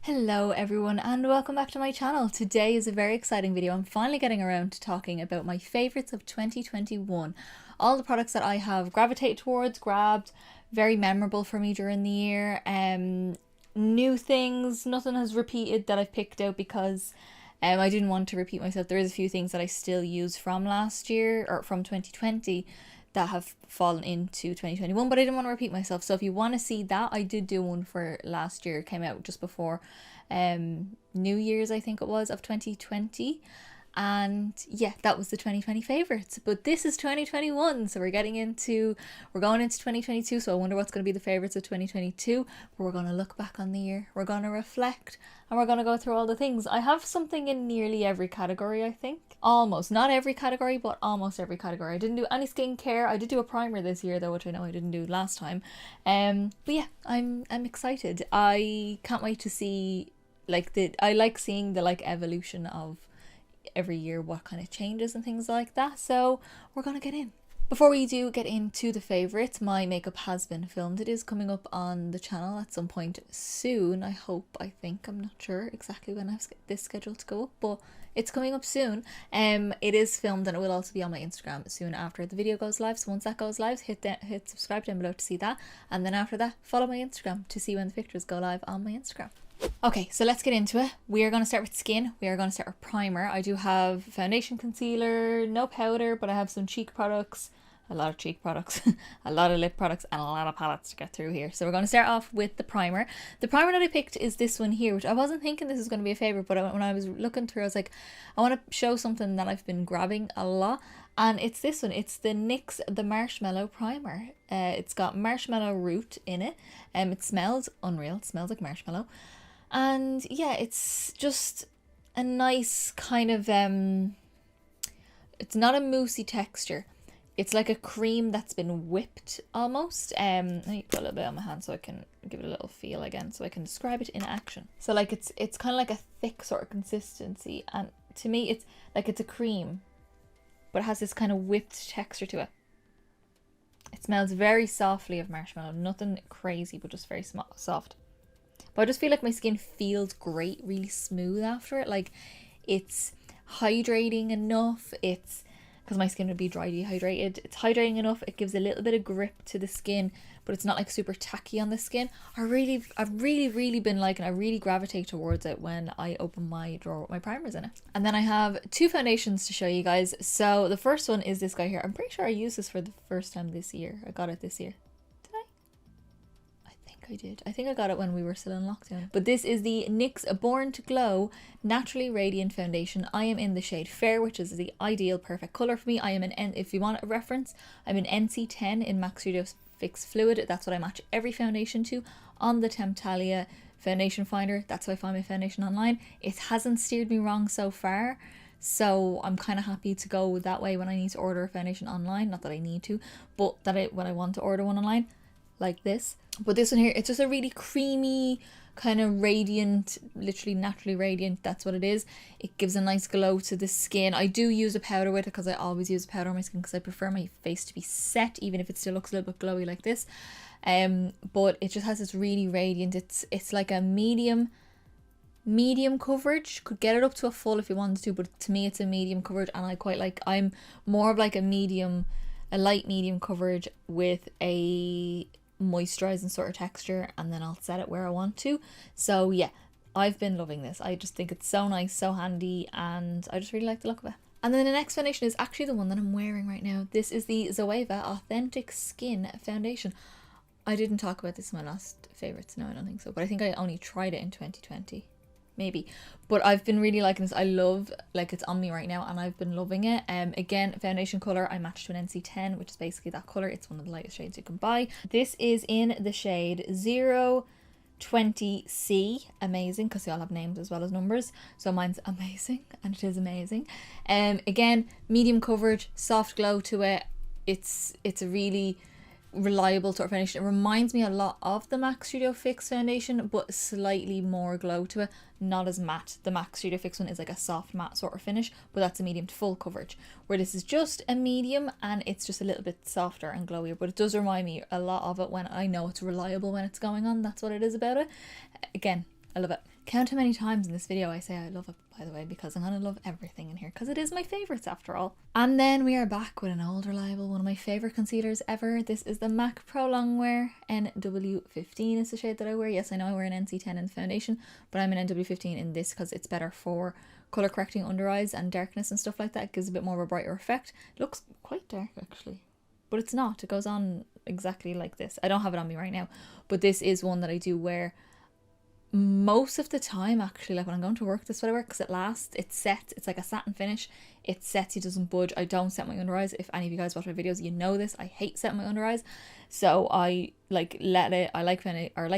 Hello everyone and welcome back to my channel. Today is a very exciting video. I'm finally getting around to talking about my favourites of 2021. All the products that I have gravitated towards, grabbed, very memorable for me during the year. New things, nothing has repeated that I've picked out because I didn't want to repeat myself. There is a few things that I still use from last year or from 2020 that have fallen into 2021, but I didn't want to repeat myself. So if you want to see that, I did do one for last year. It came out just before New Year's, I think it was, of 2020. And yeah, that was the 2020 favorites. But this is 2021, so we're going into 2022. So I wonder what's going to be the favorites of 2022. But we're going to look back on the year, we're going to reflect, and we're going to go through all the things. I have something in nearly every category, I think. Almost, not every category, but almost every category. I didn't do any skincare. I did do a primer this year though, which I know I didn't do last time. But yeah, I'm excited. I can't wait to see I like seeing the evolution of every year, what kind of changes and things like that. So we're gonna get in. Before we do get into the favorites, my makeup has been filmed. It is coming up on the channel at some point soon. I think, I'm not sure exactly when I have this scheduled to go up, but it's coming up soon. It is filmed and it will also be on my Instagram soon after the video goes live. So once that goes live, hit subscribe down below to see that, and then after that, follow my Instagram to see when the pictures go live on my Instagram. Okay, so let's get into it. We are going to start with skin. We are going to start with primer. I do have foundation, concealer, no powder, but I have some cheek products, a lot of cheek products, a lot of lip products, and a lot of palettes to get through here. So we're going to start off with the primer. The primer that I picked is this one here, which I wasn't thinking this was going to be a favorite, but when I was looking through, I was like, I want to show something that I've been grabbing a lot. And it's this one. It's the NYX The Marshmallow Primer. It's got marshmallow root in it. It smells unreal. It smells like marshmallow. And yeah, it's just a nice kind of it's not a moussey texture. It's like a cream that's been whipped almost. Let me put a little bit on my hand so I can give it a little feel again, so I can describe it in action. So like it's kind of like a thick sort of consistency, and to me it's like it's a cream, but it has this kind of whipped texture to it. It smells very softly of marshmallow, nothing crazy, but just very soft. But I just feel like my skin feels great, really smooth after it. Like it's hydrating enough. It's because my skin would be dry dehydrated. It's hydrating enough. It gives a little bit of grip to the skin, but it's not like super tacky on the skin. I've really been liking. I really gravitate towards it when I open my drawer with my primers in it. And then I have two foundations to show you guys. So the first one is this guy here. I'm pretty sure I used this for the first time this year. I got it this year. I did. I think I got it when we were still in lockdown. But this is the NYX Born to Glow Naturally Radiant Foundation. I am in the shade Fair, which is the ideal perfect colour for me. I am if you want a reference, I'm in NC10 in MAC Studio Fix Fluid. That's what I match every foundation to on the Temptalia foundation finder. That's how I find my foundation online. It hasn't steered me wrong so far, so I'm kind of happy to go that way when I need to order a foundation online. Not that I need to, but when I want to order one online, like this. But this one here, it's just a really creamy kind of radiant, literally naturally radiant. That's what it is. It gives a nice glow to the skin. I do use a powder with it because I always use a powder on my skin because I prefer my face to be set, even if it still looks a little bit glowy like this. But it just has this really radiant, it's like a medium coverage. Could get it up to a full if you wanted to, but to me it's a medium coverage, and I quite like, I'm more of like a light medium coverage with a moisturizing sort of texture, and then I'll set it where I want to. So yeah, I've been loving this. I just think it's so nice, so handy, and I just really like the look of it. And then the next foundation is actually the one that I'm wearing right now. This is the Zoeva Authentic Skin Foundation. I didn't talk about this in my last favorites. No, I don't think so, but I think I only tried it in 2020. Maybe, but I've been really liking this. I love, like, it's on me right now and I've been loving it. Again, foundation color I matched to an NC10, which is basically that color. It's one of the lightest shades you can buy. This is in the shade 020C. Amazing, because they all have names as well as numbers, so mine's amazing, and it is amazing. Again, medium coverage, soft glow to it. It's a really reliable sort of foundation. It reminds me a lot of the MAC Studio Fix foundation, but slightly more glow to it, not as matte. The MAC Studio Fix one is like a soft matte sort of finish, but that's a medium to full coverage, where this is just a medium and it's just a little bit softer and glowier. But it does remind me a lot of it when I know it's reliable when it's going on. That's what it is about it. Again, I love it. Count how many times in this video I say I love it, by the way, because I'm gonna love everything in here because it is my favorites after all. And then we are back with an old reliable, one of my favorite concealers ever. This is the MAC Pro Longwear Nw15 is the shade that I wear. Yes, I know I wear an NC10 in the foundation, but I'm an Nw15 in this because it's better for color correcting under eyes and darkness and stuff like that. It gives a bit more of a brighter effect. It looks quite dark actually, but it's not. It goes on exactly like this. I don't have it on me right now, but this is one that I do wear most of the time actually. Like when I'm going to work, this is what I wear because it lasts, it sets, it's like a satin finish, it sets, it doesn't budge. I don't set my under eyes. If any of you guys watch my videos, you know this. I hate setting my under eyes, so I like let it, I like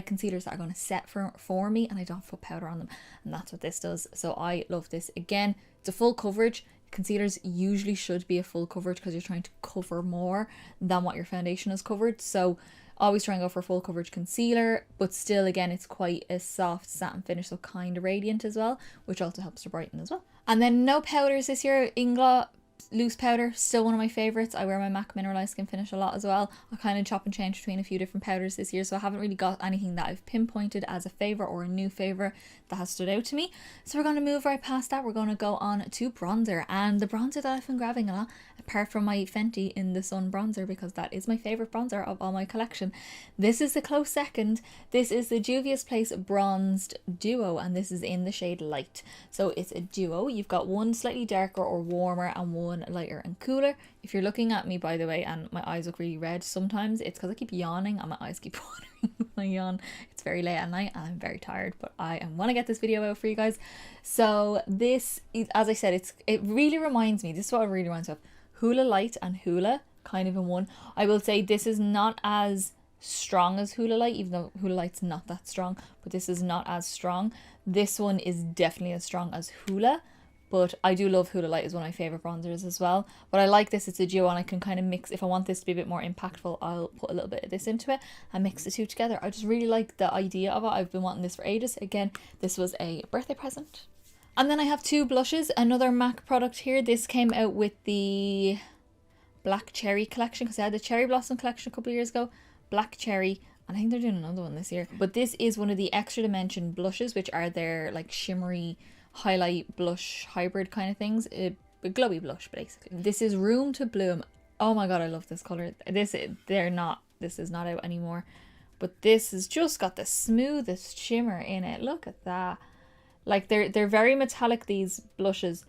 concealers that are going to set for me and I don't put powder on them, and that's what this does. So I love this. Again, it's a full coverage. Concealers usually should be a full coverage because you're trying to cover more than what your foundation has covered, so always try and go for a full coverage concealer, but still again it's quite a soft satin finish, so kind of radiant as well, which also helps to brighten as well. And then no powders this year. Inglot loose powder, still one of my favorites. I wear my MAC mineralized skin finish a lot as well. I kind of chop and change between a few different powders this year, so I haven't really got anything that I've pinpointed as a favorite or a new favorite that has stood out to me. So we're going to move right past that. We're going to go on to bronzer, and the bronzer that I've been grabbing a lot, apart from my Fenty in the Sun bronzer, because that is my favorite bronzer of all my collection. This is a close second. This is the Juvia's Place Bronzed Duo, and this is in the shade Light. So it's a duo. You've got one slightly darker or warmer and one lighter and cooler. If you're looking at me, by the way, and my eyes look really red sometimes, it's because I keep yawning and my eyes keep watering when I yawn. It's very late at night and I'm very tired, but I want to get this video out for you guys. So this is, as I said, it really reminds me, this is what it really reminds me of, Hoola Light and Hoola kind of in one. I will say this is not as strong as Hoola Light, even though Hoola Light's not that strong, but this is not as strong. This one is definitely as strong as Hoola, but I do love Hoola Light, is one of my favorite bronzers as well. But I like this, it's a duo, and I can kind of mix, if I want this to be a bit more impactful, I'll put a little bit of this into it and mix the two together. I just really like the idea of it. I've been wanting this for ages. Again, this was a birthday present. And then I have two blushes, another MAC product here. This came out with the Black Cherry collection, because I had the Cherry Blossom collection a couple of years ago. Black Cherry, and I think they're doing another one this year. But this is one of the Extra Dimension blushes, which are their like shimmery highlight blush hybrid kind of things. A glowy blush basically. This is Room to Bloom. Oh my god, I love this color. This is not out anymore, but this has just got the smoothest shimmer in it. Look at that. Like they're very metallic, these blushes,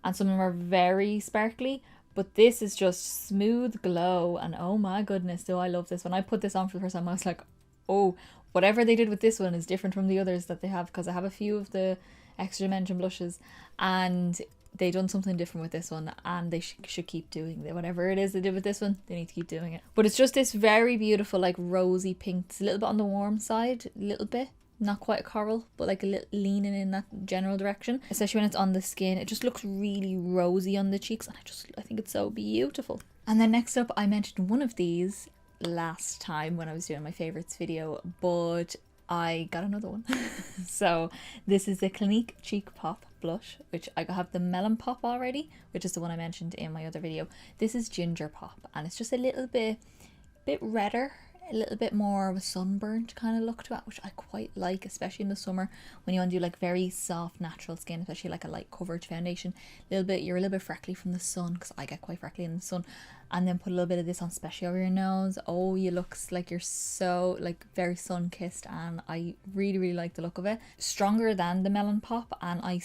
and some of them are very sparkly, but this is just smooth glow, and oh my goodness, do I love this. When I put this on for the first time, I was like, oh, whatever they did with this one is different from the others that they have, because I have a few of the Extra Dimension blushes and they done something different with this one, and they should keep doing it. Whatever it is they did with this one, they need to keep doing it. But it's just this very beautiful like rosy pink. It's a little bit on the warm side, a little bit, not quite a coral, but like a little leaning in that general direction, especially when it's on the skin. It just looks really rosy on the cheeks, and I think it's so beautiful. And then next up, I mentioned one of these last time when I was doing my favorites video, but I got another one. So this is the Clinique Cheek Pop blush, which I have the Melon Pop already, which is the one I mentioned in my other video. This is Ginger Pop, and it's just a little bit redder, a little bit more of a sunburnt kind of look to it, which I quite like, especially in the summer when you want to do like very soft natural skin, especially like a light coverage foundation. You're a little bit freckly from the sun, because I get quite freckly in the sun, and then put a little bit of this on, especially over your nose. Oh, you looks like you're so like very sun kissed, and I really like the look of it. Stronger than the Melon Pop, and I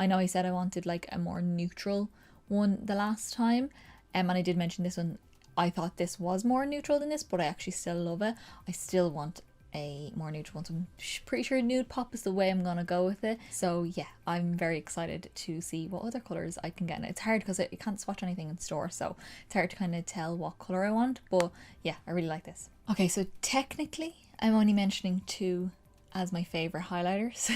know I said I wanted like a more neutral one the last time, and I did mention this one. I thought this was more neutral than this, but I actually still love it. I still want a more neutral one, so I'm pretty sure Nude Pop is the way I'm gonna go with it. So yeah, I'm very excited to see what other colors I can get. And it's hard because you can't swatch anything in store, so it's hard to kind of tell what color I want, but yeah, I really like this. Okay, so technically I'm only mentioning two as my favorite highlighters,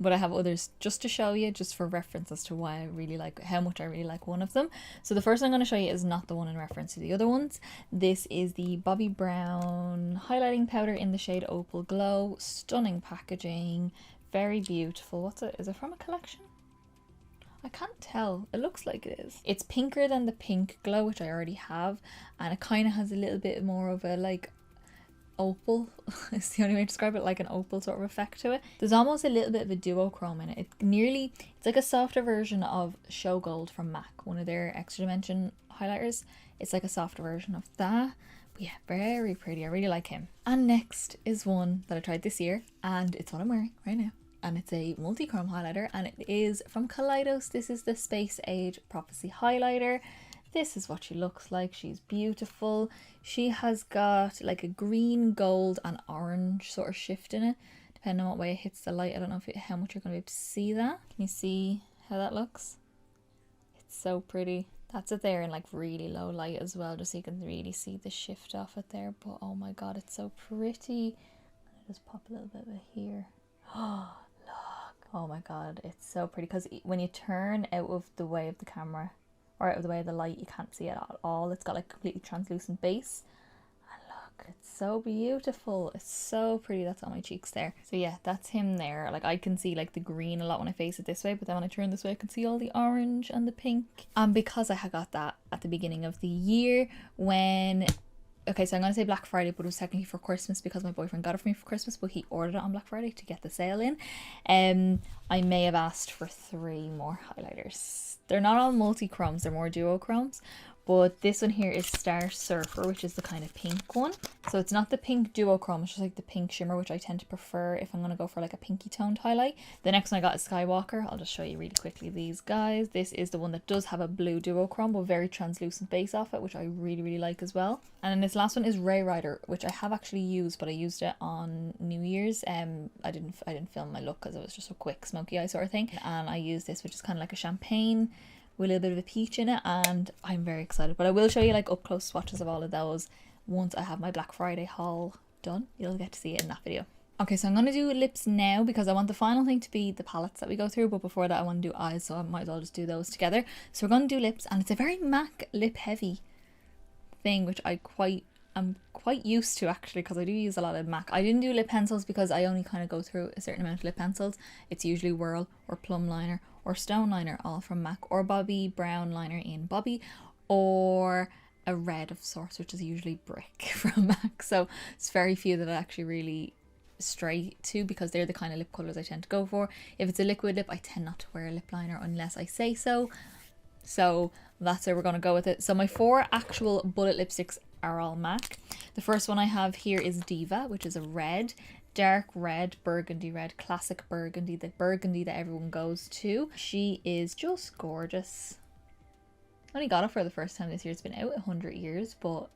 but I have others just to show you, just for reference as to why I really like, how much I really like one of them. So the first one I'm going to show you is not the one in reference to the other ones. This is the Bobbi Brown highlighting powder in the shade Opal Glow. Stunning packaging, very beautiful. What's it? Is it from a collection? I can't tell. It looks like it is. It's pinker than the Pink Glow, which I already have, and it kind of has a little bit more of a like opal. It's the only way to describe it, like an opal sort of effect to it. There's almost a little bit of a duochrome in it. It's like a softer version of Show Gold from MAC, one of their extra dimension highlighters. It's like a softer version of that. But yeah, very pretty. I really like him. And next is one that I tried this year, and it's what I'm wearing right now. And it's a multi-chrome highlighter, and it is from Collidos. This is the Space Age Prophecy highlighter. This is what she looks like. She's beautiful. She has got like a green, gold and orange sort of shift in it, depending on what way it hits the light. I don't know how much you're going to be able to see that. Can you see how that looks? It's so pretty. That's it there in like really low light as well, just so you can really see the shift off it there. But oh my god, it's so pretty. I'll just pop a little bit of it here. Oh, look. Oh my god, it's so pretty, because when you turn out of the way of the camera, or out of the way of the light, you can't see it at all. It's got like completely translucent base. And look, it's so beautiful. It's so pretty. That's on my cheeks there. So yeah, that's him there. Like I can see like the green a lot when I face it this way, but then when I turn this way I can see all the orange and the pink. And because I had got that at the beginning of the year when... Okay, so I'm going to say Black Friday, but it was technically for Christmas because my boyfriend got it for me for Christmas, but he ordered it on Black Friday to get the sale in. I may have asked for 3 more highlighters. They're not all multi-chromes, they're more duochromes. But this one here is Star Surfer, which is the kind of pink one. So it's not the pink duochrome, it's just like the pink shimmer, which I tend to prefer if I'm going to go for like a pinky toned highlight. The next one I got is Skywalker. I'll just show you really quickly these guys. This is the one that does have a blue duochrome, but very translucent base off it, which I really like as well. And then this last one is Ray Rider, which I have actually used, but I used it on New Year's. I didn't film my look because it was just a quick smoky eye sort of thing. And I used this, which is kind of like a champagne with a little bit of a peach in it, and I'm very excited. But I will show you like up close swatches of all of those once I have my Black Friday haul done. You'll get to see it in that video. Okay, so I'm going to do lips now because I want the final thing to be the palettes that we go through, but before that I want to do eyes, so I might as well just do those together. So we're going to do lips, and it's a very MAC lip heavy thing, which I'm quite used to actually, because I do use a lot of MAC. I didn't do lip pencils because I only kind of go through a certain amount of lip pencils. It's usually Whirl or Plum liner or Stone liner, all from MAC, or Bobbi brown liner in Bobbi, or a red of sorts, which is usually Brick from MAC. So it's very few that I actually really stray to because they're the kind of lip colours I tend to go for. If it's a liquid lip, I tend not to wear a lip liner unless I say so. So that's where we're going to go with it. So my 4 actual bullet lipsticks are all MAC. The first one I have here is Diva, which is a red, dark red, burgundy red, classic burgundy, the burgundy that everyone goes to. She is just gorgeous. I only got it for the first time this year. It's been out 100 years, but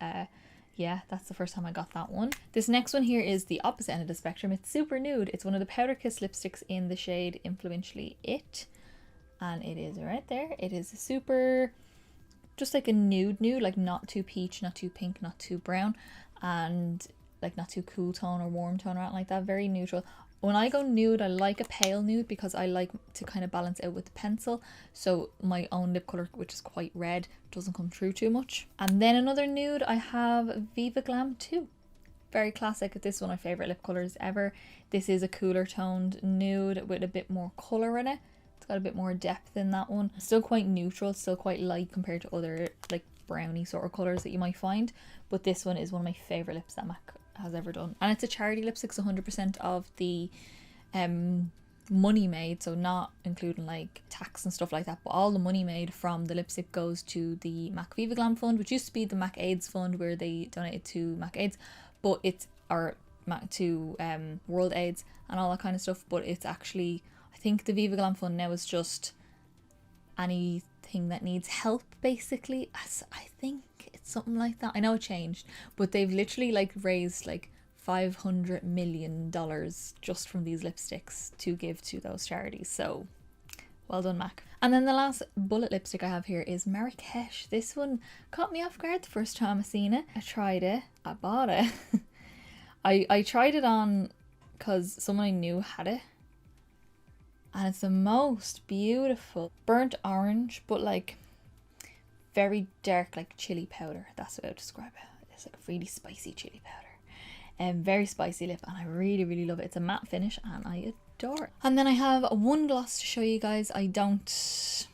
yeah, that's the first time I got that one. This next one here is the opposite end of the spectrum. It's super nude. It's one of the Powder Kiss lipsticks in the shade Influentially It, and it is right there. It is a super, just like a nude, like not too peach, not too pink, not too brown, and like not too cool tone or warm tone or anything like that. Very neutral. When I go nude, I like a pale nude because I like to kind of balance out with the pencil, so my own lip color, which is quite red, doesn't come through too much. And then another nude, I have Viva Glam 2. Very classic. This is one of my favorite lip colors ever. This is a cooler toned nude with a bit more color in it. It's got a bit more depth in that one. Still quite neutral, still quite light compared to other like brownie sort of colors that you might find, but this one is one of my favorite lips that MAC has ever done. And it's a charity lipstick, so 100% of the money made, so not including like tax and stuff like that, but all the money made from the lipstick goes to the MAC Viva Glam fund, which used to be the MAC AIDS fund, where they donated to MAC AIDS, but it's to World AIDS and all that kind of stuff. But it's actually, I think the Viva Glam fund now is just anything that needs help, basically. I think it's something like that. I know it changed, but they've literally like raised like $500 million just from these lipsticks to give to those charities. So well done, MAC. And then the last bullet lipstick I have here is Marrakesh. This one caught me off guard the first time I seen it. I tried it, I bought it. I tried it on because someone I knew had it, and it's the most beautiful burnt orange, but like very dark, like chili powder. That's what I would describe it. It's like a really spicy chili powder and very spicy lip, and I really love it. It's a matte finish and I adore it. And then I have one gloss to show you guys. I don't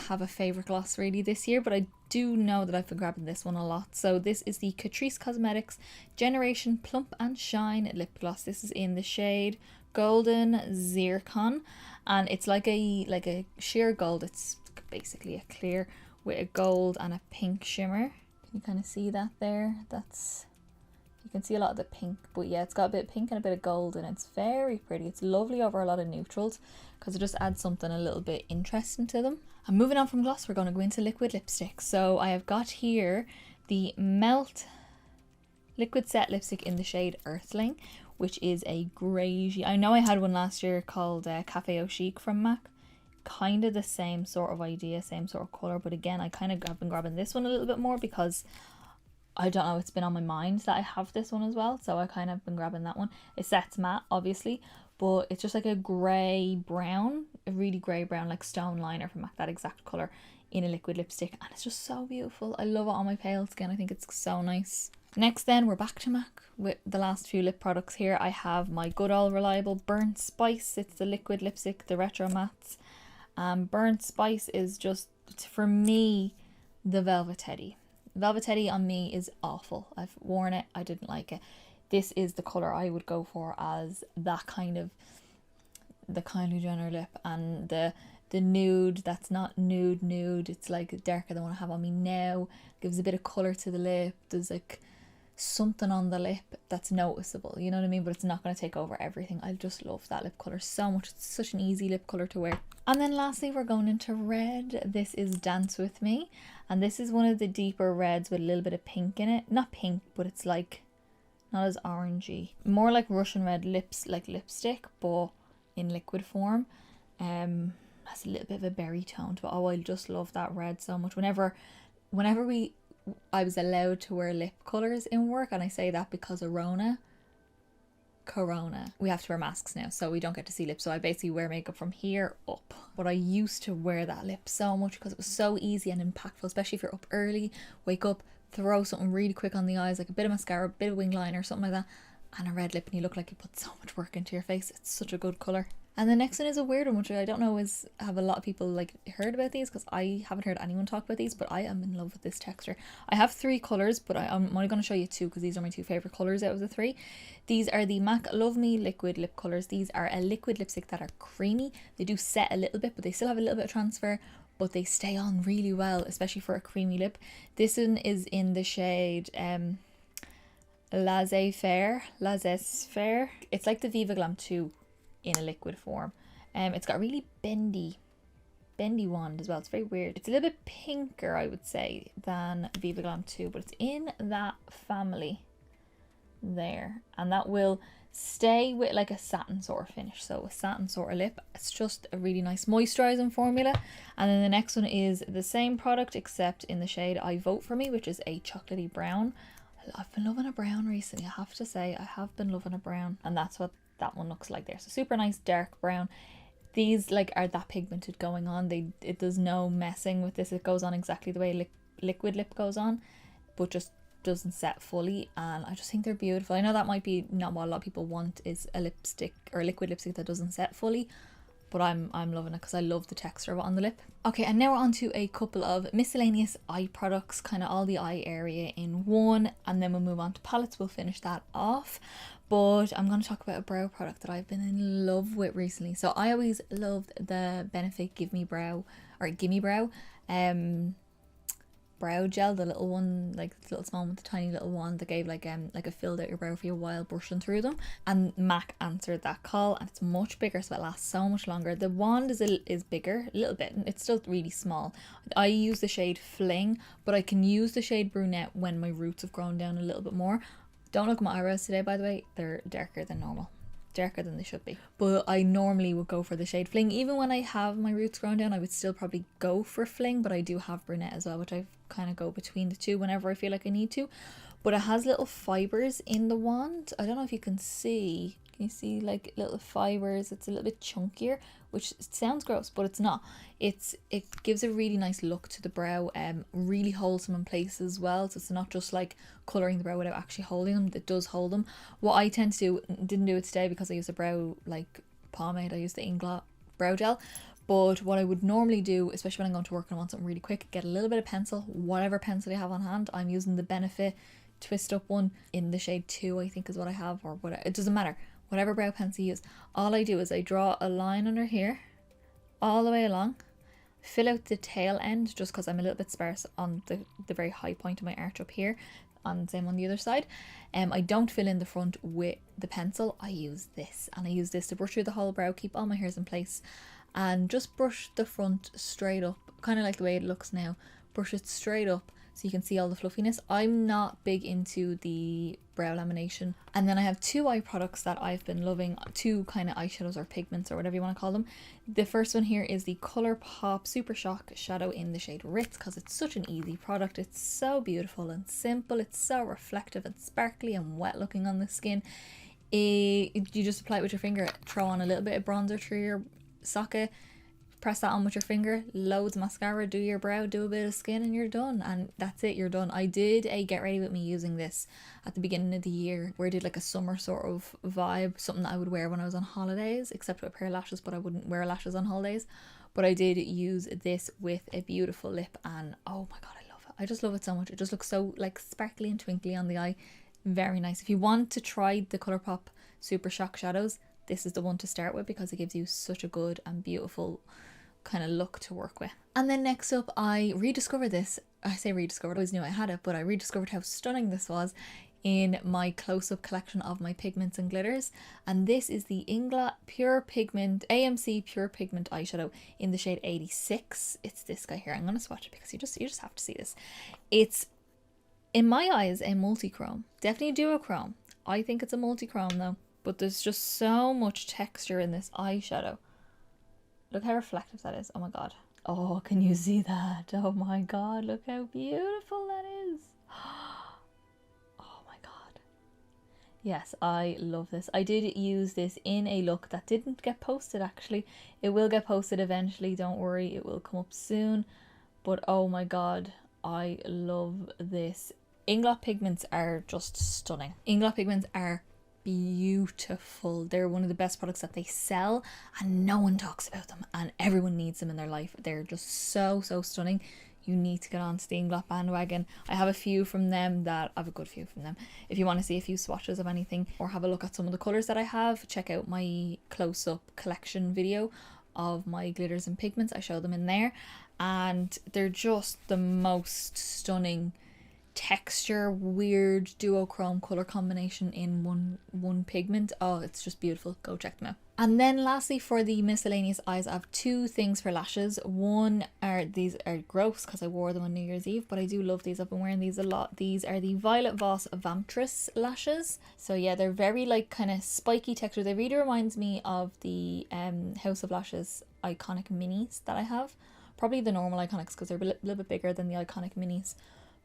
have a favorite gloss really this year, but I do know that I've been grabbing this one a lot. So this is the Catrice Cosmetics Generation Plump and Shine lip gloss. This is in the shade Golden Zircon, and it's like a sheer gold. It's basically a clear with a gold and a pink shimmer. Can you kind of see that there? That's, you can see a lot of the pink, but yeah, it's got a bit of pink and a bit of gold, and it's very pretty. It's lovely over a lot of neutrals because it just adds something a little bit interesting to them. And moving on from gloss, we're going to go into liquid lipstick. So I have got here the Melt Liquid Set Lipstick in the shade Earthling, which is a grey. I know I had one last year called Cafe Au Chic from MAC. Kind of the same sort of idea, same sort of colour, but again, I kind of have been grabbing this one a little bit more because I don't know, it's been on my mind that I have this one as well, so I kind of been grabbing that one. It sets matte, obviously, but it's just like a grey brown, a really grey brown, like stone liner from MAC, that exact colour in a liquid lipstick, and it's just so beautiful. I love it on my pale skin. I think it's so nice. Next then, we're back to MAC with the last few lip products here. I have my good old reliable Burnt Spice. It's the liquid lipstick, the Retro Mattes. Burnt Spice is just, for me, the Velvet Teddy. Velvet Teddy on me is awful. I've worn it, I didn't like it. This is the colour I would go for as that kind of, the Kylie Jenner lip, and the nude that's not nude, it's like darker than what I have on me now. Gives a bit of colour to the lip. There's like something on the lip that's noticeable, you know what I mean, but it's not going to take over everything. I just love that lip colour so much. It's such an easy lip colour to wear. And then lastly, we're going into red. This is Dance With Me, and this is one of the deeper reds with a little bit of pink in it. Not pink, but it's like not as orangey, more like Russian red lips, like lipstick, but in liquid form. Has a little bit of a berry tone to it. Oh, I just love that red so much. Whenever I was allowed to wear lip colours in work, and I say that because of Corona, we have to wear masks now, so we don't get to see lips, so I basically wear makeup from here up. But I used to wear that lip so much because it was so easy and impactful, especially if you're up early, wake up, throw something really quick on the eyes, like a bit of mascara, a bit of wing liner, something like that, and a red lip, and you look like you put so much work into your face. It's such a good colour. And the next one is a weird one, which I don't know have a lot of people like heard about these, because I haven't heard anyone talk about these, but I am in love with this texture. I have 3 colours, but I'm only going to show you 2 because these are my 2 favourite colours out of the 3. These are the MAC Love Me liquid lip colours. These are a liquid lipstick that are creamy. They do set a little bit, but they still have a little bit of transfer, but they stay on really well, especially for a creamy lip. This one is in the shade Laissez-Faire. It's like the Viva Glam 2 in a liquid form. It's got a really bendy wand as well. It's very weird. It's a little bit pinker, I would say, than Viva Glam 2, but it's in that family there, and that will stay with like a satin sort of finish, so a satin sort of lip. It's just a really nice moisturizing formula. And then the next one is the same product except in the shade I Vote For Me, which is a chocolatey brown. I've been loving a brown recently, I have to say. I have been loving a brown, and that's what that one looks like there. So super nice dark brown. These like are that pigmented going on. It does no messing with this. It goes on exactly the way liquid lip goes on, but just doesn't set fully, and I just think they're beautiful. I know that might be not what a lot of people want, is a lipstick or a liquid lipstick that doesn't set fully, but I'm loving it because I love the texture of it on the lip. Okay, and now we're on to a couple of miscellaneous eye products, kind of all the eye area in one, and then we'll move on to palettes. We'll finish that off. But I'm going to talk about a brow product that I've been in love with recently. So I always loved the Benefit Gimme Brow brow gel, the little one, like the little small one with the tiny little wand that gave like a filled out your brow for you while brushing through them. And MAC answered that call, and it's much bigger, so it lasts so much longer. The wand is bigger a little bit, and it's still really small. I use the shade Fling, but I can use the shade Brunette when my roots have grown down a little bit more. Don't look at my eyebrows today, by the way. They're darker than normal. Darker than they should be. But I normally would go for the shade Fling. Even when I have my roots grown down, I would still probably go for Fling, but I do have Brunette as well, which I kind of go between the two whenever I feel like I need to. But it has little fibres in the wand. I don't know if you can see. Can you see like little fibres? It's a little bit chunkier, which sounds gross, but it's not. It gives a really nice look to the brow, really holds them in place as well. So it's not just like colouring the brow without actually holding them. It does hold them. What I tend to do, didn't do it today because I use a brow like pomade. I use the Inglot brow gel. But what I would normally do, especially when I'm going to work and I want something really quick, get a little bit of pencil, whatever pencil you have on hand. I'm using the Benefit Twist Up one in the shade 2, I think is what I have, or whatever. It doesn't matter. Whatever brow pencil you use. All I do is I draw a line under here, all the way along, fill out the tail end, just because I'm a little bit sparse on the very high point of my arch up here, and same on the other side. I don't fill in the front with the pencil. I use this, and I use this to brush through the whole brow, keep all my hairs in place, and just brush the front straight up, kind of like the way it looks now. Brush it straight up so you can see all the fluffiness. I'm not big into the brow lamination. And then I have two eye products that I've been loving, two kind of eyeshadows or pigments or whatever you want to call them. The first one here is the Colourpop Super Shock Shadow in the shade Ritz, because it's such an easy product. It's so beautiful and simple. It's so reflective and sparkly and wet looking on the skin. You just apply it with your finger, throw on a little bit of bronzer through your socket, press that on with your finger, loads of mascara, do your brow, do a bit of skin, and you're done. And that's it, you're done. I did a get ready with me using this at the beginning of the year, where I did like a summer sort of vibe, something that I would wear when I was on holidays, except with a pair of lashes, but I wouldn't wear lashes on holidays. But I did use this with a beautiful lip, and oh my god, I love it. I just love it so much. It just looks so like sparkly and twinkly on the eye. Very nice. If you want to try the Colourpop Super Shock shadows, this is the one to start with, because it gives you such a good and beautiful kind of look to work with. And then next up, I rediscovered this. I say rediscovered, I always knew I had it, but I rediscovered how stunning this was in my close-up collection of my pigments and glitters. And this is the Inglot Pure Pigment AMC Pure Pigment eyeshadow in the shade 86. It's this guy here. I'm going to swatch it because you just have to see this. It's, in my eyes, a multi-chrome. Definitely duochrome. I think it's a multi-chrome though. But there's just so much texture in this eyeshadow. Look how reflective that is. Oh my god. Oh, can you see that? Oh my god, look how beautiful that is. Oh my god. Yes, I love this. I did use this in a look that didn't get posted actually. It will get posted eventually, don't worry. It will come up soon. But oh my god, I love this. Inglot Pigments are just stunning. Inglot Pigments are beautiful. They're one of the best products that they sell, and no one talks about them, and everyone needs them in their life. They're just so stunning. You need to get onto the Inglot bandwagon. I have a few from them, I have a good few from them. If you want to see a few swatches of anything or have a look at some of the colours that I have, check out my close-up collection video of my glitters and pigments. I show them in there, and they're just the most stunning texture, weird duochrome color combination in one pigment. Oh, it's just beautiful. Go check them out. And then lastly, for the miscellaneous eyes, I have two things for lashes. One are, these are gross because I wore them on New Year's Eve, but I do love these. I've been wearing these a lot. These are the Violet Voss Vantress lashes. So yeah, they're very like kind of spiky texture. They really reminds me of the House of Lashes iconic minis that I have. Probably the normal iconics because they're a little bit bigger than the iconic minis.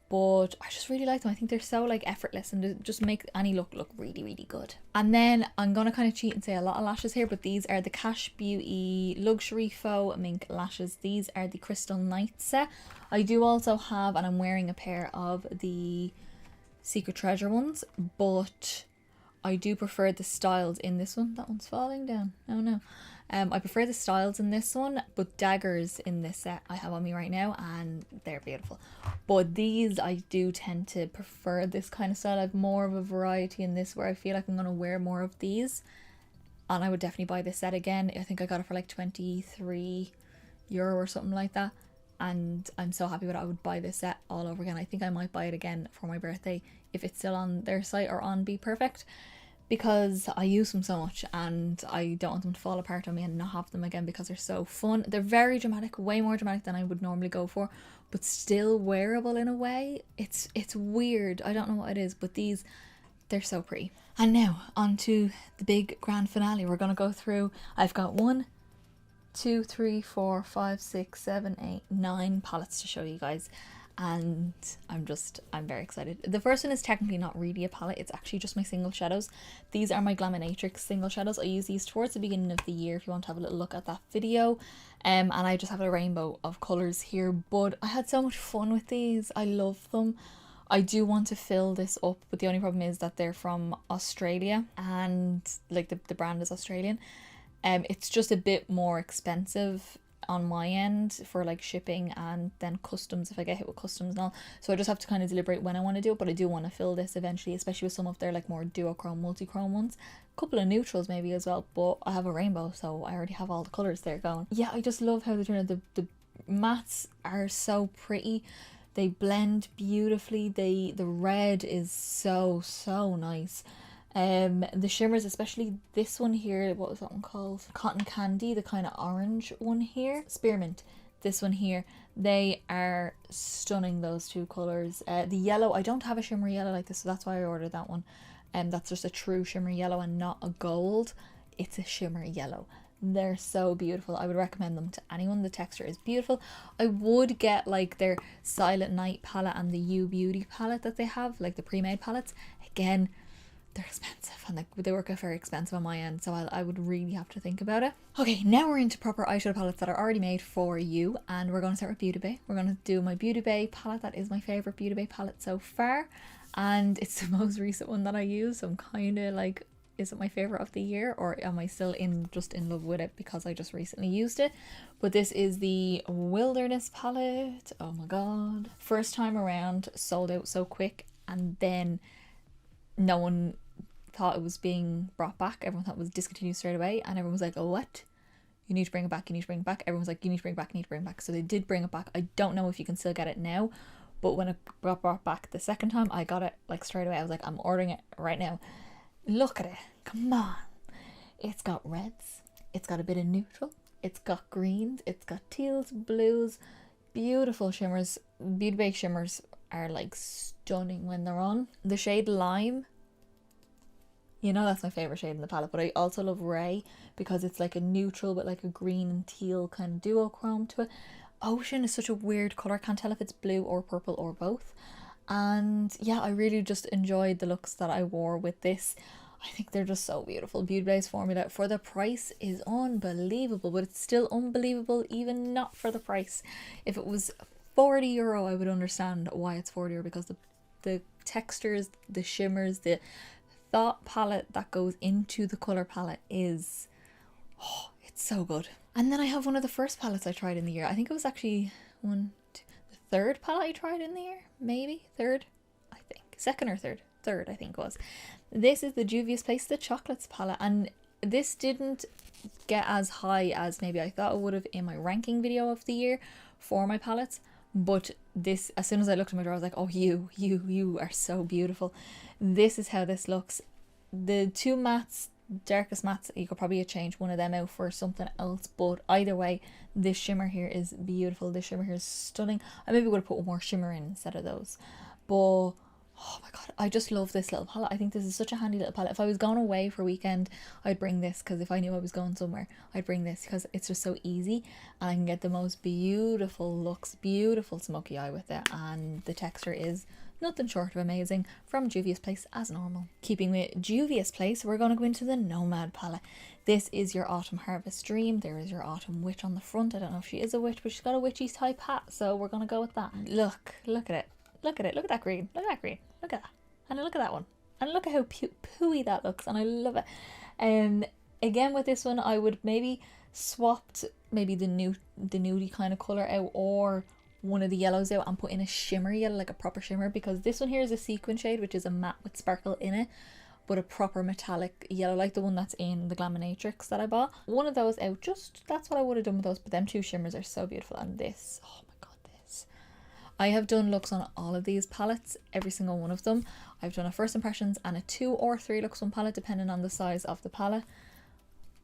But I just really like them. I think they're so like effortless and just make any look really good. And then I'm gonna kind of cheat and say a lot of lashes here, but these are the Cash Beauty Luxury Faux Mink lashes. These are the Crystal Night set. I do also have, and I'm wearing a pair of the Secret Treasure ones, but I do prefer the styles in this one. That one's falling down. Oh no. I prefer the styles in this one, but daggers in this set I have on me right now, and they're beautiful. But these, I do tend to prefer this kind of style. I have more of a variety in this where I feel like I'm going to wear more of these, and I would definitely buy this set again. I think I got it for like €23 or something like that, and I'm so happy with it. I would buy this set all over again. I think I might buy it again for my birthday if it's still on their site or on Be Perfect, because I use them so much and I don't want them to fall apart on me and not have them again because they're so fun. They're very dramatic, way more dramatic than I would normally go for, but still wearable in a way. It's weird. I don't know what it is, but these, they're so pretty. And now on to the big grand finale. We're going to go through, I've got 1, 2, 3, 4, 5, 6, 7, 8, 9 palettes to show you guys. And I'm very excited. The first one is technically not really a palette, it's actually just my single shadows. These are my Glamour single shadows. I use these towards the beginning of the year if you want to have a little look at that video. And I just have a rainbow of colours here, but I had so much fun with these. I love them. I do want to fill this up, but the only problem is that they're from Australia, and like the brand is Australian. It's just a bit more expensive on my end for like shipping and then customs if I get hit with customs and all. So I just have to kind of deliberate when I want to do it, but I do want to fill this eventually, especially with some of their like more duochrome, multi-chrome ones. A couple of neutrals maybe as well, but I have a rainbow, so I already have all the colours there going. Yeah, I just love how they turn out. The mattes are so pretty. They blend beautifully. The red is so nice. The shimmers, especially this one here, what was that one called? Cotton Candy, the kind of orange one here. Spearmint, this one here. They are stunning, those two colours. The yellow, I don't have a shimmer yellow like this, so that's why I ordered that one. That's just a true shimmer yellow and not a gold. It's a shimmer yellow. They're so beautiful. I would recommend them to anyone. The texture is beautiful. I would get like their Silent Night palette and the You Beauty palette that they have, like the pre-made palettes. Again, they're expensive and they work out very expensive on my end, so I would really have to think about it. Okay, now we're into proper eyeshadow palettes that are already made for you, and we're going to start with Beauty Bay. We're going to do my Beauty Bay palette. That is my favourite Beauty Bay palette so far, and it's the most recent one that I use, so I'm kind of like, is it my favourite of the year, or am I still just in love with it because I just recently used it? But this is the Wilderness palette. Oh my god. First time around, sold out so quick, and then no one thought it was being brought back. Everyone thought it was discontinued straight away, and everyone was like, oh, what? You need to bring it back, you need to bring it back. Everyone's like, you need to bring it back, you need to bring it back. So they did bring it back. I don't know if you can still get it now, but when it got brought back the second time, I got it like straight away. I was like, I'm ordering it right now. Look at it, come on. It's got reds, it's got a bit of neutral, it's got greens, it's got teals, blues, beautiful shimmers. Beauty Bay shimmers are like stunning when they're on. The shade Lime, you know that's my favourite shade in the palette, but I also love Ray because it's like a neutral but like a green and teal kind of duochrome to it. Ocean is such a weird colour, can't tell if it's blue or purple or both. And yeah, I really just enjoyed the looks that I wore with this. I think they're just so beautiful. Beauty Bay's formula for the price is unbelievable, but it's still unbelievable even not for the price. If it was €40, I would understand why it's €40, because the textures, the shimmers, the thought palette that goes into the colour palette is, oh, it's so good. And then I have one of the first palettes I tried in the year. I think it was actually the third palette I tried in the year, maybe third, I think, second or third I think it was. This is the Juvia's Place, the Chocolates palette, and this didn't get as high as maybe I thought it would have in my ranking video of the year for my palettes, but this, as soon as I looked at my drawer, I was like, oh, you are so beautiful. This is how this looks. The two mattes, darkest mattes, you could probably change one of them out for something else, but either way, this shimmer here is beautiful. This shimmer here is stunning. I maybe would have put more shimmer in instead of those, but oh my god, I just love this little palette. I think this is such a handy little palette. If I was going away for a weekend, I'd bring this, because if I knew I was going somewhere, I'd bring this because it's just so easy and I can get the most beautiful looks, beautiful smoky eye with it, and the texture is nothing short of amazing from Juvia's Place as normal. Keeping with Juvia's Place, we're going to go into the Nomad palette. This is your Autumn Harvest Dream. There is your Autumn Witch on the front. I don't know if she is a witch, but she's got a witchy type hat, so we're going to go with that. Look at it. Look at it. Look at that green. Look at that green. Look at that. And look at that one. And look at how pooey that looks. And I love it. Again, with this one, I would maybe swapped maybe the nudie kind of colour out, or one of the yellows out, and put in a shimmer yellow, like a proper shimmer, because this one here is a sequin shade, which is a matte with sparkle in it, but a proper metallic yellow, like the one that's in the Glamour Matrix that I bought. One of those out, just that's what I would have done with those, but them two shimmers are so beautiful. And this, oh my god, this. I have done looks on all of these palettes, every single one of them. I've done a first impressions and a 2 or 3 looks on palette, depending on the size of the palette.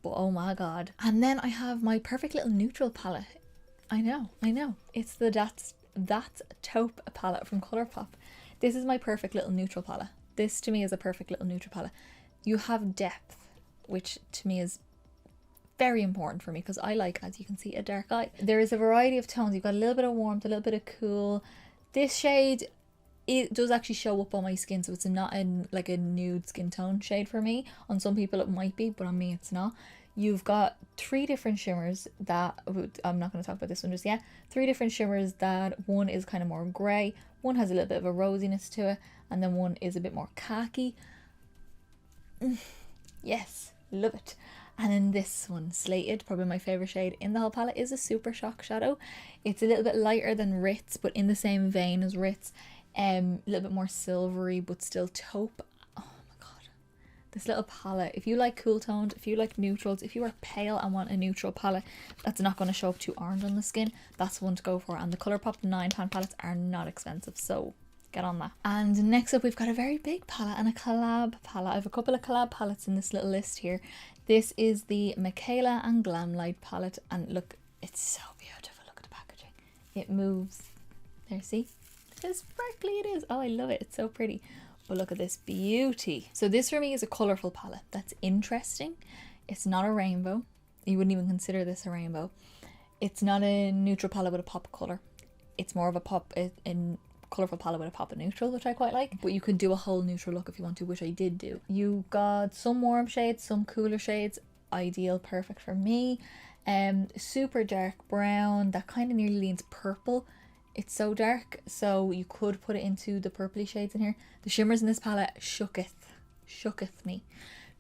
But oh my god. And then I have my perfect little neutral palette. I know. It's the That's Taupe palette from Colourpop. This is my perfect little neutral palette. This to me is a perfect little neutral palette. You have depth, which to me is very important for me, because I like, as you can see, a dark eye. There is a variety of tones. You've got a little bit of warmth, a little bit of cool. This shade, it does actually show up on my skin, so it's not like a nude skin tone shade for me. On some people it might be, but on me it's not. You've got 3 different shimmers that, I'm not going to talk about this one just yet, 3 different shimmers that one is kind of more grey, one has a little bit of a rosiness to it, and then one is a bit more khaki. Yes, love it. And then this one, Slated, probably my favourite shade in the whole palette, is a Super Shock Shadow. It's a little bit lighter than Ritz, but in the same vein as Ritz. A little bit more silvery, but still taupe. Oh my god. This little palette, if you like cool toned, if you like neutrals, if you are pale and want a neutral palette that's not going to show up too orange on the skin, that's one to go for. And the Colourpop £9 palettes are not expensive, so get on that. And next up we've got a very big palette and a collab palette. I have a couple of collab palettes in this little list here. This is the Michaela and Glam Light palette, and look, it's so beautiful. Look at the packaging. It moves. There, see? Look how sparkly it is. Oh, I love it. It's so pretty. But look at this beauty. So this for me is a colourful palette that's interesting. It's not a rainbow. You wouldn't even consider this a rainbow. It's not a neutral palette with a pop of colour. It's more of a colourful palette with a pop of neutral, which I quite like. But you could do a whole neutral look if you want to, which I did do. You got some warm shades, some cooler shades. Ideal, perfect for me. Super dark brown that kind of nearly leans purple. It's so dark, so you could put it into the purpley shades in here. The shimmers in this palette shooketh me,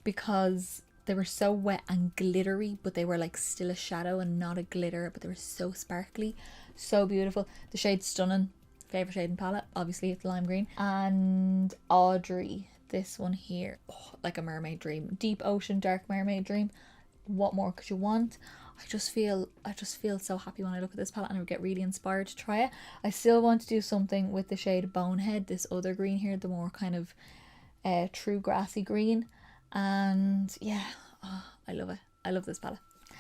because they were so wet and glittery, but they were like still a shadow and not a glitter, but they were so sparkly, so beautiful. The shade's stunning. Favorite shade in palette, obviously it's lime green. And Audrey, this one here, oh, like a mermaid dream, deep ocean dark mermaid dream. What more could you want? I just feel so happy when I look at this palette, and I get really inspired to try it. I still want to do something with the shade Bonehead, this other green here, the more kind of true grassy green. And yeah, oh, I love it. I love this palette.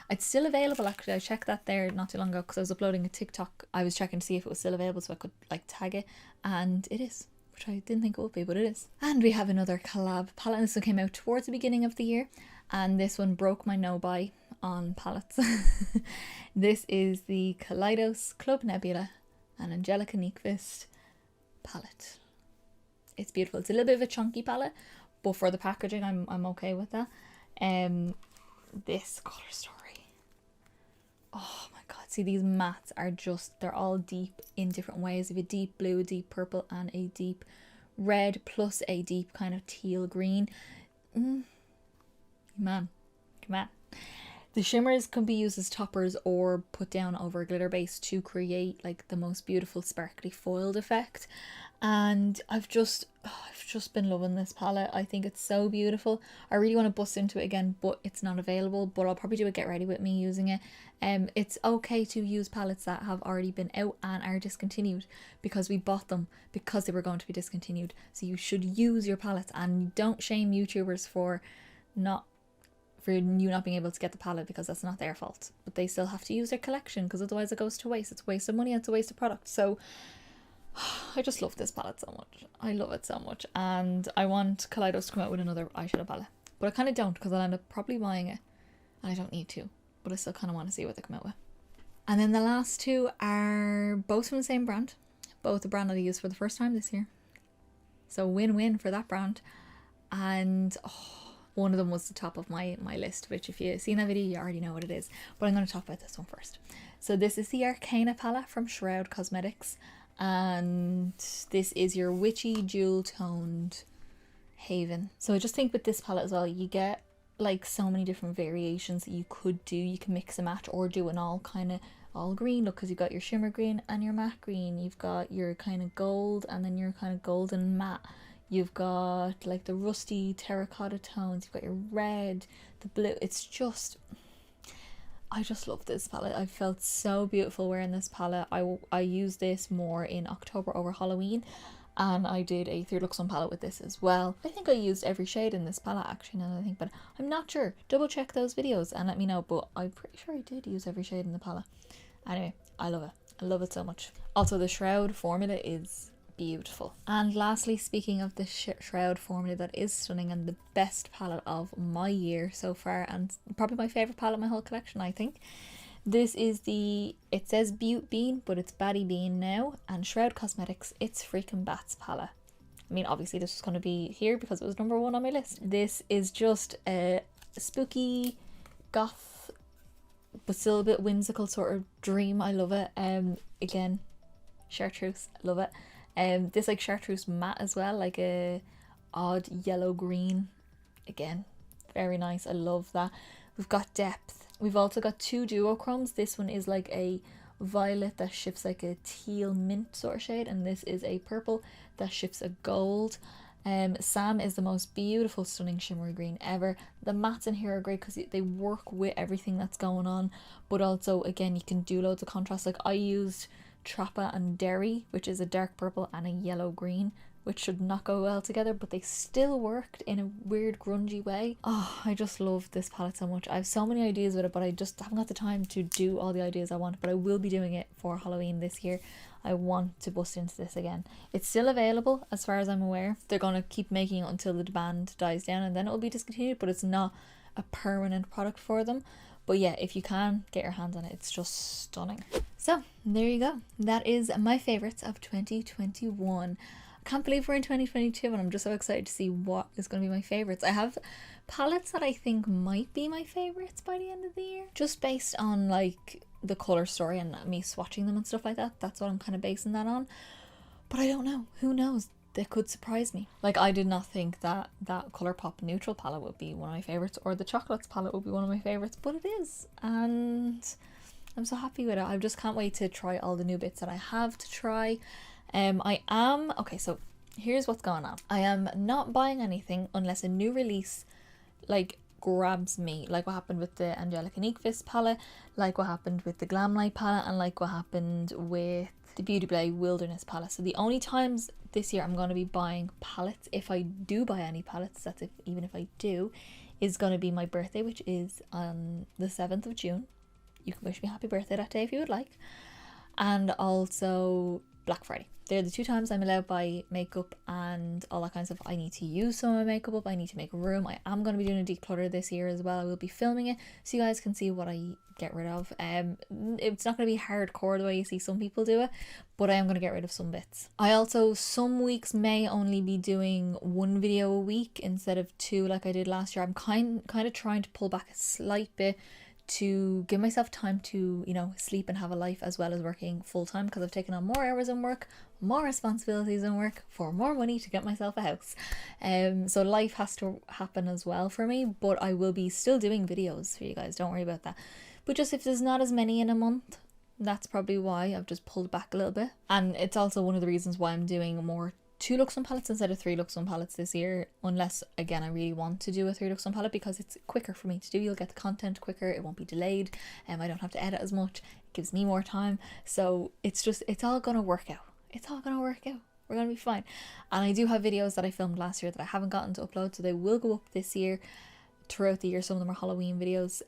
It's still available actually. I checked that there not too long ago because I was uploading a TikTok. I was checking to see if it was still available so I could like tag it, and it is, which I didn't think it would be, but it is. And we have another collab palette, and this one came out towards the beginning of the year, and this one broke my no buy on palettes. This is the Collidos Club Nebula and Angelica Neckfist palette. It's beautiful. It's a little bit of a chunky palette, but for the packaging I'm okay with that. This colour story, oh my god, see these mattes are just, they're all deep in different ways. You have a deep blue, a deep purple, and a deep red, plus a deep kind of teal green. Man, come on. The shimmers can be used as toppers or put down over a glitter base to create like the most beautiful sparkly foiled effect. And I've just been loving this palette. I think it's so beautiful. I really want to bust into it again, but it's not available. But I'll probably do a get ready with me using it. It's okay to use palettes that have already been out and are discontinued, because we bought them because they were going to be discontinued. So you should use your palettes, and don't shame YouTubers for you not being able to get the palette, because that's not their fault. But they still have to use their collection, because otherwise it goes to waste. It's a waste of money and it's a waste of product. So I just love this palette so much. I love it so much, and I want Collidos to come out with another eyeshadow palette, but I kind of don't, because I'll end up probably buying it and I don't need to, but I still kind of want to see what they come out with. And then the last two are both from the same brand, both a brand that I used for the first time this year, so win-win for that brand. And one of them was the top of my list, which if you've seen that video you already know what it is, but I'm going to talk about this one first. So this is the Arcana palette from Shroud Cosmetics, and this is your witchy jewel toned haven. So I just think with this palette as well, you get like so many different variations that you could do. You can mix and match, or do an all green look, because you've got your shimmer green and your matte green, you've got your kind of gold and then your kind of golden matte, you've got like the rusty terracotta tones, you've got your red, the blue. It's just, I just love this palette. I felt so beautiful wearing this palette. I used this more in October over Halloween, and I did a 3 Luxe on palette with this as well. I think I used every shade in this palette actually, now that I think, but I'm not sure. Double check those videos and let me know, but I'm pretty sure I did use every shade in the palette. Anyway, I love it. I love it so much. Also, the Shroud formula is beautiful. And lastly, speaking of the Shroud formula that is stunning and the best palette of my year so far, and probably my favourite palette in my whole collection, I think. This is the, it says Butte Bean, but it's Baddie Bean now, and Shroud Cosmetics, It's Freaking Bats palette. I mean, obviously this was going to be here because it was number 1 on my list. This is just a spooky, goth, but still a bit whimsical sort of dream. I love it. Again, chartreuse, love it. This like chartreuse matte as well, like a odd yellow green. Again, very nice. I love that. We've got depth. We've also got two duochromes. This one is like a violet that shifts like a teal mint sort of shade, and this is a purple that shifts a gold. Sam is the most beautiful, stunning shimmery green ever. The mattes in here are great because they work with everything that's going on, but also again you can do loads of contrast. Like I used Trappa and Derry, which is a dark purple and a yellow green, which should not go well together, but they still worked in a weird grungy way. Oh, I just love this palette so much. I have so many ideas with it, but I just haven't got the time to do all the ideas I want, but I will be doing it for Halloween this year. I want to bust into this again. It's still available as far as I'm aware. They're going to keep making it until the demand dies down and then it will be discontinued, but it's not a permanent product for them. But yeah, if you can get your hands on it, it's just stunning. So there you go. That is my favorites of 2021. I can't believe we're in 2022 and I'm just so excited to see what is going to be my favorites. I have palettes that I think might be my favorites by the end of the year, just based on like the color story and me swatching them and stuff like that. That's what I'm kind of basing that on, but I don't know, who knows, they could surprise me. Like I did not think that Colourpop neutral palette would be one of my favorites, or the chocolates palette would be one of my favorites, but it is, and I'm so happy with it. I just can't wait to try all the new bits that I have to try. Okay, so here's what's going on. I am not buying anything unless a new release like grabs me, like what happened with the Angelica Neckfist palette, like what happened with the Glam Light palette, and like what happened with the Beauty Blay Wilderness palette. So the only times this year I'm going to be buying palettes, if I do buy any palettes, that's even if I do, is going to be my birthday, which is on the 7th of June. You can wish me happy birthday that day if you would like. And also Black Friday. They're the two times I'm allowed to buy makeup and all that kind of stuff. I need to use some of my makeup up. I need to make room. I am going to be doing a declutter this year as well. I will be filming it so you guys can see what I get rid of. It's not going to be hardcore the way you see some people do it, but I am going to get rid of some bits. I also some weeks may only be doing one video a week instead of two like I did last year. I'm kind of trying to pull back a slight bit to give myself time to, you know, sleep and have a life as well as working full time, because I've taken on more hours in work, more responsibilities in work for more money to get myself a house. So life has to happen as well for me, but I will be still doing videos for you guys, don't worry about that. But just if there's not as many in a month, that's probably why I've just pulled back a little bit. And it's also one of the reasons why I'm doing more 2 Luxon palettes instead of 3 Luxon palettes this year, unless again I really want to do a 3 Luxon palette, because it's quicker for me to do. You'll get the content quicker, it won't be delayed, and I don't have to edit as much. It gives me more time, so it's all gonna work out. It's all gonna work out. We're gonna be fine. And I do have videos that I filmed last year that I haven't gotten to upload, so they will go up this year throughout the year. Some of them are Halloween videos,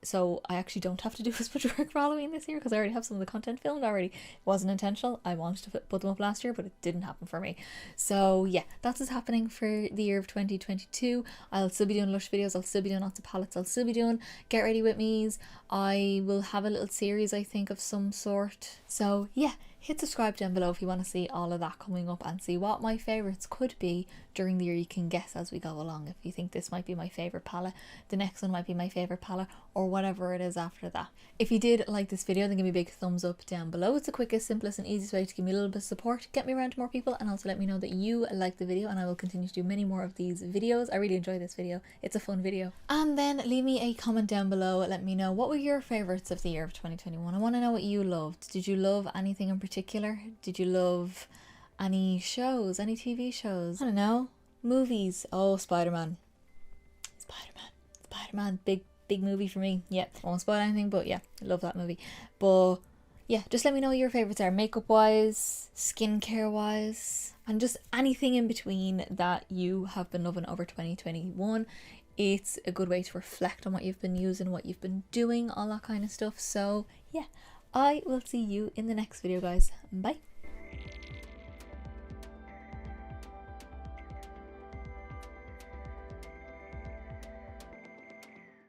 so I actually don't have to do as much work for Halloween this year because I already have some of the content filmed already. It wasn't intentional. I wanted to put them up last year, but it didn't happen for me. So yeah, that's what's happening for the year of 2022. I'll still be doing Lush videos, I'll still be doing lots of palettes, I'll still be doing get ready with me's. I will have a little series, I think, of some sort. So yeah, hit subscribe down below if you want to see all of that coming up and see what my favorites could be during the year. You can guess as we go along if you think this might be my favorite palette, the next one might be my favorite palette, or whatever it is after that. If you did like this video, then give me a big thumbs up down below. It's the quickest, simplest and easiest way to give me a little bit of support, get me around to more people, and also let me know that you like the video, and I will continue to do many more of these videos. I really enjoy this video, it's a fun video. And then leave me a comment down below, let me know what were your favorites of the year of 2021. I want to know what you loved. Did you love anything in particular? Did you love any shows, any TV shows? I don't know, movies. Oh, Spider-Man, big movie for me. Yeah, I won't spoil anything, but yeah, I love that movie. But yeah, just let me know what your favorites are, makeup wise, skincare wise, and just anything in between that you have been loving over 2021. It's a good way to reflect on what you've been using, what you've been doing, all that kind of stuff. So yeah, I will see you in the next video, guys. Bye.